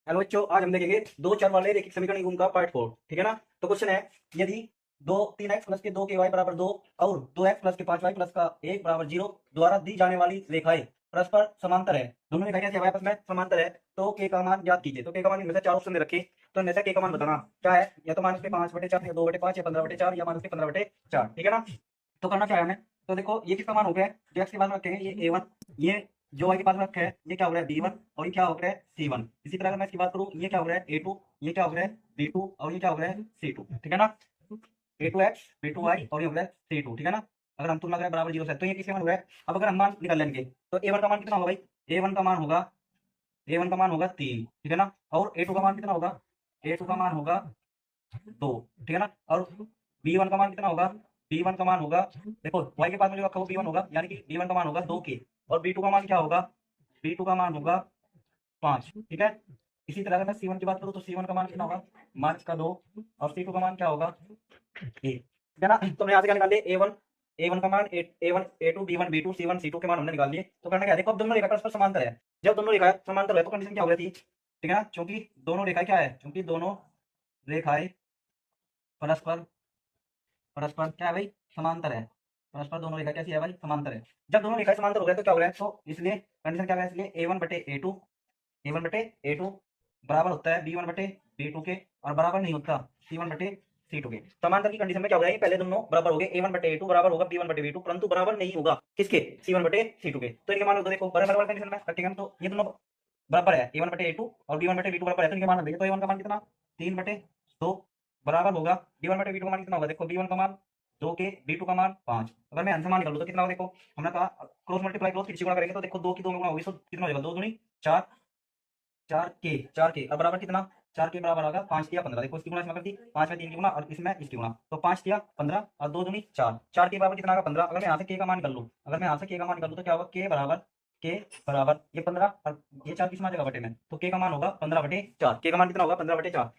Hello बच्चों, आज हम देखेंगे दो चर वाले रैखिक समीकरण युग्म का पार्ट 4। ठीक है ना। तो क्वेश्चन है, यदि दो 3x प्लस के 2 के y बराबर 2 और 2x प्लस के 5y प्लस का 1 बराबर 0 द्वारा दी जाने वाली रेखाएं परस्पर समांतर है। दोनों रेखाएं कैसी है? आपस में समांतर है। तो के का मान ज्ञात कीजिए। तो के का मान इनमें से चार ऑप्शन दे रखे, तो इनमें से के का मान बताना क्या है। या तो मान उसके 5/4 या 2/5 या 15/4 या मान उसके 15/4। ठीक है ना। तो करना क्या है हमें? तो देखो, ये किसका मान हो गया है? जो x के पास में रखे हैं ये a1, ये जो y के पास में रखा है ये क्या हो रहा है b1, और ये क्या हो रहा है c1। इसी तरह अगर मैं इसकी बात करूं, ये क्या हो रहा है a2, ये क्या हो रहा है b2 और ये क्या हो रहा है c2। ठीक है ना। a2x b2y और ये हो रहा है c2। ठीक है ना। अगर हम तुलना करें बराबर 0 से, तो ये किसके मान हो रहा है? अब अगर हम मान निकाल लेंगे तो a1 का मान कितना होगा भाई? a1 का मान होगा, a1 का मान होगा 3। ठीक है ना। और a2 का मान कितना होगा? a2 का मान होगा 2। ठीक है ना। और b1 का मान कितना होगा? b1 का मान होगा, देखो y के पास में जो रखा वो b1 होगा, यानी कि b1 का मान होगा 2 के। और b2 का मान क्या होगा? b2 का मान होगा 5। ठीक है। इसी तरह अगर मैं c1 की बात करूं तो c1 का मान कितना होगा? मार्च का 2। और c2 का मान क्या होगा? 1। ठीक है ना। तो हमने यहाँ से क्या निकाल लिया? a1 का मान a1 a2 b1 b2 c1 c2 के मान हमने निकाल लिए। तो करना क्या है? देखो, अब दोनों रेखा परस्पर समांतर है। जब दोनों रेखा समांतर है तो कंडीशन क्या हो रही थी? ठीक है ना। क्योंकि दोनों रेखाएं क्या है? क्योंकि दोनों रेखाएं परस्पर परस्पर क्या है भाई? समांतर है। परस्पर दोनों रेखा कैसी है भाई? समांतर है। जब दोनों रेखाएं समांतर हो गए तो क्या हो रहा है? तो इसलिए कंडीशन क्या है? इसलिए a1/a2 बराबर होता है b1/b2 के, और बराबर नहीं होता c1/c2 के। समांतर की कंडीशन में क्या हो जाएगी? पहले दोनों बराबर हो गए, a1/a2 बराबर होगा b1/b2, परंतु बराबर नहीं होगा किसके? c1/c2 के। तो इनके मान तो देखो बराबर वाली कंडीशन में रखेंगे हम, तो ये दोनों बराबर है, a1/a2 और b1/b2 बराबर है, तो इनके मान देंगे। तो a1 का मान कितना? 3/2 बराबर होगा b1/b2 का मान कितना होगा? देखो b1 का मान 2 के, b2 का मान 5। अगर मैं आंसर मान निकालूं तो कितना होगा? देखो, हमने कहा क्रॉस मल्टीप्लाई, क्रॉस किसी गुणा करेंगे तो देखो 2 की 2 में गुणा होगी, तो कितना हो जाएगा? 2 दूनी 4, 4 के और बराबर कितना? 4 के बराबर आएगा 5 तिया 15। देखो, इसकी गुणा इसमें कर दी, 5 में 3 की गुणा और इसमें इसकी गुणा, तो 5 तिया 15 और 2 दूनी 4। 4 के बराबर कितना आएगा? 15। अगर मैं यहाँ से के का मान निकाल लूँ, अगर मैं यहाँ से के का मान निकाल लूँ तो क्या होगा? के बराबर ये 15 और ये 4 किस में आ जाएगा? बटे में, तो के का मान होगा 15/4। के का मान कितना होगा? 15/4।